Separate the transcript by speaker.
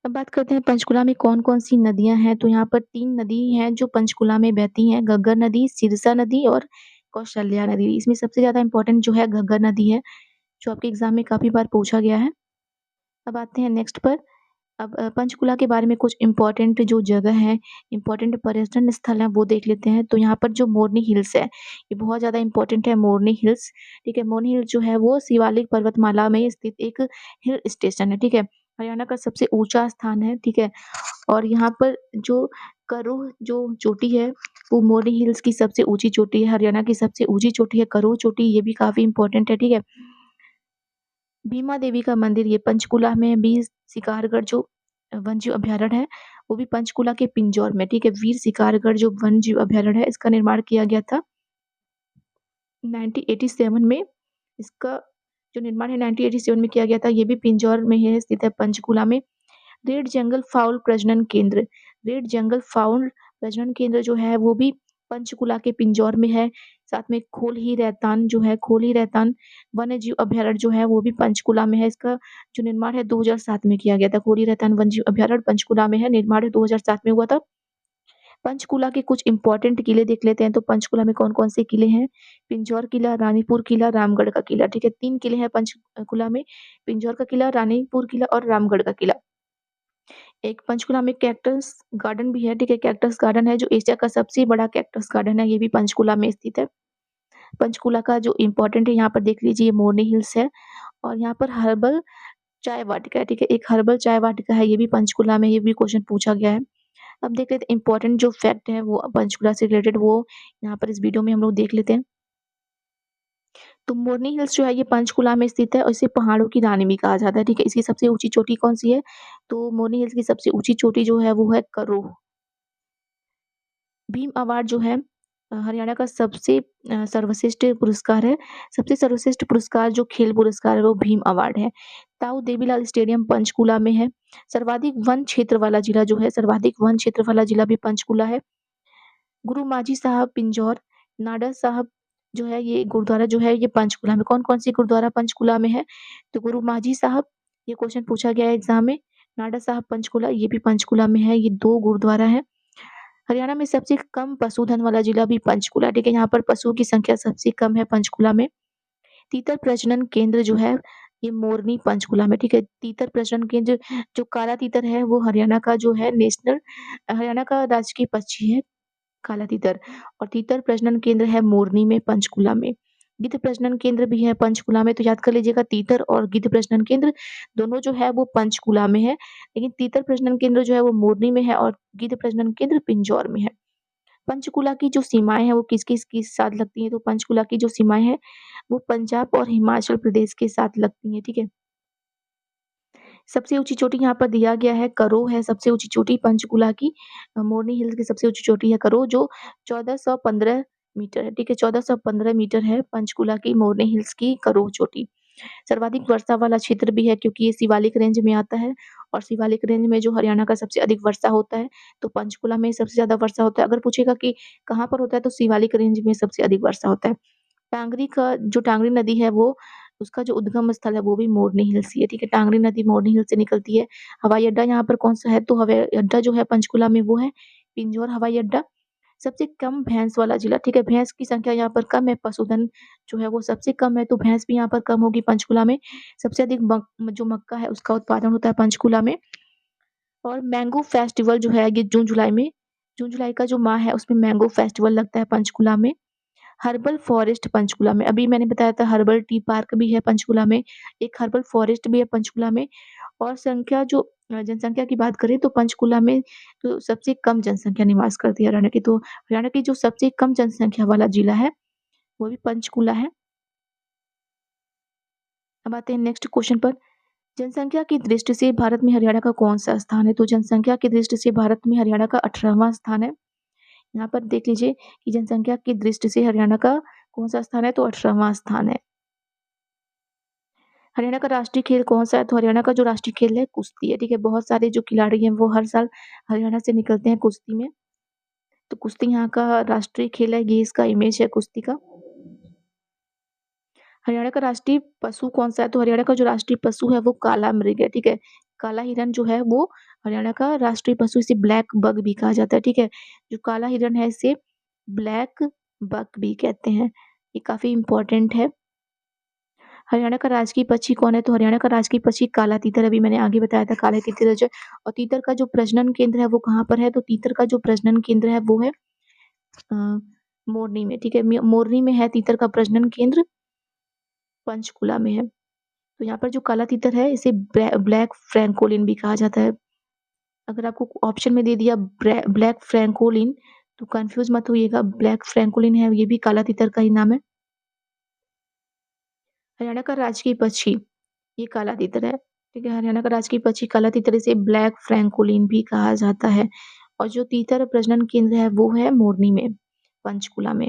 Speaker 1: अब बात करते हैं पंचकुला में कौन-कौन सी नदियाँ हैं, तो यहाँ पर 3 नदी हैं जो पंचकुला में बहती हैं, घग्गर नदी, सिरसा नदी और कौशल्या नदी। इसमें सबसे ज़्यादा इम्पोर्टेंट जो है घग्गर नदी है, जो आपके एग्ज़ाम में काफ़ी बार पूछा गया है। अब आते हैं नेक्स्ट पर। अब पंचकुला के बारे में कुछ इम्पोर्टेंट जो जगह हैं, इम्पोर्टेंट पर्यटन स्थल हैं, वो देख लेते हैं। तो यहाँ पर जो मोरनी हिल्स है, ये बहुत ज़्यादा इम्पोर्टेंट है मोरनी हिल्स, ठीक है? मोरनी हिल्स जो है वो शिवालिक पर्वतमाला में स्थित एक हिल स्टेशन है, ठीक है? हरियाणा का सबसे ऊँचा स्थान है, ठीक है? और यहाँ पर जो करोह जो चोटी है, वो मोरनी हिल्स की सबसे ऊँची चोटी है, हरियाणा की सबसे ऊँची चोटी है करोह चोटी, ये भी काफ़ी इम्पोर्टेंट है, ठीक है? भीमा देवी का मंदिर ये पंचकुला में है, वीर शिकारगढ़ जो वन्यजीव अभयारण्य है, वो भी पंचकुला के पिंजौर में, ठीक है? वीर शिकारगढ़ जो वन्यजीव अभयारण्य है, इसका निर्माण किया गया था 1987 में। इसका जो निर्माण है 1987 में किया गया था, ये भी पिंजौर में है, स्थित है पंचकुला में। रेड जंगल फाउल प्रजनन केंद्र, रेड जंगल फाउल प्रजनन केंद्र जो है वो भी पंचकुला के पिंजौर में है। साथ में खोल रहतान जो है, खोल रहतान वन्यजीव अभयारण्य जो है वो भी पंचकुला में है। इसका जो निर्माण है 2007 में किया गया था। खोल रहतान वन्यजीव अभयारण्य पंचकुला में है, निर्माण 2007 में हुआ था। पंचकुला के कुछ इम्पोर्टेंट किले देख लेते हैं, तो पंचकुला में कौन-कौन से किले हैं? पिंजौर किला, रानीपुर किला, रामगढ़ का किला, ठीक है? 3 किले हैं पंचकुला में, पिंजौर का किला, रानीपुर किला और रामगढ़ का किला। एक पंचकुला में कैक्टस गार्डन भी है, ठीक है? कैक्टस गार्डन है जो एशिया का सबसे बड़ा कैक्टस गार्डन है, ये भी पंचकुला में स्थित है। पंचकुला का जो इम्पोर्टेंट है यहाँ पर देख लीजिए मोरनी हिल्स है और यहाँ पर हर्बल चाय वाटिका है, ठीक है? एक हर्बल चाय वाटिका है, ये भी पंचकुला में, ये भी क्वेश्चन पूछा गया है। अब देख लेते हैं इम्पोर्टेंट जो फैक्ट है वो पंचकुला से रिलेटेड वो यहाँ पर इस वीडियो में हम लोग देख लेते हैं। तो मोरनी हिल्स जो है ये पंचकुला में स्थित है और इसे पहाड़ों की रानी भी कहा जाता है, ठीक है? इसकी सबसे ऊँची चोटी कौन-सी है? तो मोरनी हिल्स की सबसे ऊँची चोटी जो है वो है करोह। भीम अवार्ड जो है हरियाणा का सबसे सर्वश्रेष्ठ पुरस्कार है। सबसे सर्वश्रेष्ठ पुरस्कार जो खेल पुरस्कार है वो भीम अवार्ड है। ताऊ देवीलाल स्टेडियम पंचकुला में है। सर्वाधिक वन क्षेत्र वाला जिला जो है सर्वाधिक वन क्षेत्र वाला जिला भी पंचकुला है। गुरु माझी साहब पिंजौर, नाडा साहब जो है ये गुरुद्वारा जो है ये पंचकुला में कौन-कौन सी गुरुद्वारा पंचकुला में है? तो गुरु माझी साहब ये क्वेश्चन पूछा गया है एग्ज़ाम में। नाडा साहब पंचकुला ये भी पंचकुला में है, ये 2 गुरुद्वारा हैं। हरियाणा में सबसे कम पशुधन वाला जिला भी पंचकुला, ठीक है? यहाँ पर पशुओं की संख्या सबसे कम है पंचकुला में। तीतर प्रजनन केंद्र जो है, ये मोरनी पंचकुला में, ठीक है? तीतर प्रजनन केंद्र जो काला तीतर है, वो हरियाणा का जो है हरियाणा का राजकीय पक्षी है, काला तीतर और तीतर प्रजनन केंद्र है मोरनी में, पंचकुला में। गिद्ध प्रजनन केंद्र भी है पंचकुला में, तो याद कर लीजिएगा तीतर और गिद्ध प्रजनन केंद्र दोनों जो है वो पंचकुला में है, लेकिन तीतर प्रजनन केंद्र जो है वो मोरनी में है और गिद्ध प्रजनन केंद्र पिंजौर में है। पंचकुला की जो सीमाएँ हैं वो किस-किस के साथ लगती हैं, तो पंचकुला की जो सीमाएँ हैं, वो पंजाब और हिमाचल प्रदेश के साथ लगती हैं, ठीक है? सबसे ऊँची चोटी यहाँ पर दिया गया है, करोह है सबसे ऊँची चोटी पंचकुला की। मोरनी हिल्स की सबसे ऊँची चोटी है करोह जो 1415 मीटर है, ठीक है? 1415 मीटर है पंचकुला की मोरनी हिल्स की करोह चोटी। सर्वाधिक वर्षा वाला क्षेत्र भी है क्योंकि ये शिवालिक रेंज में आता है और शिवालिक रेंज में जो हरियाणा का सबसे अधिक वर्षा होता है, तो पंचकुला में सबसे ज़्यादा वर्षा होता है। अगर पूछेगा कि कहाँ पर होता है, तो शिवालिक रेंज में सबसे अधिक वर्षा होता है। टांगरी नदी है वो उसका जो उद्गम स्थल है वो भी मोरनी हिल्स ही है, ठीक है? टांगरी नदी मोरनी हिल से निकलती है। हवाई अड्डा यहाँ पर कौन-सा है? तो हवाई अड्डा जो है पंचकुला में वो है पिंजौर हवाई अड्डा। सबसे कम भैंस वाला जिला, ठीक है? भैंस की संख्या यहाँ पर कम है, पशुधन जो है वो सबसे कम है, तो भैंस भी यहाँ पर कम होगी पंचकुला में। सबसे अधिक जो मक्का है उसका उत्पादन होता है पंचकुला में और मैंगो फेस्टिवल जो है ये जून-जुलाई का जो माह है उसमें मैंगो फेस्टिवल लगता है पंचकुला में। हर्बल फॉरेस्ट पंचकुला में, अभी मैंने बताया था हर्बल टी पार्क भी है पंचकुला में, एक हर्बल फॉरेस्ट भी है पंचकुला में और जनसंख्या की बात करें तो पंचकुला में तो सबसे कम जनसंख्या निवास करती है हरियाणा की, तो हरियाणा की जो सबसे कम जनसंख्या वाला जिला है, वो भी पंचकुला है। अब आते हैं नेक्स्ट क्वेश्चन पर, जनसंख्या की दृष्टि से भारत में हरियाणा का कौन-सा स्थान है? तो जनसंख्या की दृष्टि से भारत में हरियाणा का 18वाँ स्थान है। यहाँ पर देख लीजिए कि जनसंख्या की दृष्टि से हरियाणा का कौन-सा स्थान है? तो 18वाँ स्थान है। हरियाणा का राष्ट्रीय खेल कौन-सा है? तो हरियाणा का जो राष्ट्रीय खेल है कुश्ती है, ठीक है? बहुत सारे जो खिलाड़ी हैं वो हर साल हरियाणा से निकलते हैं कुश्ती में, तो कुश्ती यहाँ का राष्ट्रीय खेल है, ये इसका इमेज है कुश्ती का। हरियाणा का राष्ट्रीय पशु कौन-सा है? तो हरियाणा का जो राष्ट्रीय पशु है वो काला मृग है, ठीक है? काला हिरन जो है वो हरियाणा का राष्ट्रीय पशु, इसे ब्लैक बग भी कहा जाता है, ठीक है? जो काला हिरन है इसे ब्लैक बक भी कहते हैं। ये काफ़ी इम्पोर्टेंट है। हरियाणा का राजकीय पक्षी कौन है? तो हरियाणा का राजकीय पक्षी काला तीतर, अभी मैंने आगे बताया था काला तीतर जो, और तीतर का जो प्रजनन केंद्र है वो कहाँ पर है? तो तीतर का जो प्रजनन केंद्र है वो है अ, मोरनी में, ठीक है? मोरनी में है तीतर का प्रजनन केंद्र, पंचकुला में है। तो यहाँ पर जो काला तीतर है इसे ब्लैक फ्रैंकोलिन भी कहा जाता है। अगर आपको ऑप्शन में दे दिया ब्लैक फ्रैंकोलिन तो कन्फ्यूज़ मत होइएगा, ब्लैक फ्रैंकोलिन है, ये भी काला तीतर का ही नाम है। हरियाणा का राजकीय पक्षी, ये काला तीतर है, ठीक है? हरियाणा का राजकीय पक्षी काला तीतर, इसे ब्लैक फ्रैंकोलिन भी कहा जाता है, और जो तीतर प्रजनन केंद्र है वो है मोरनी में, पंचकुला में।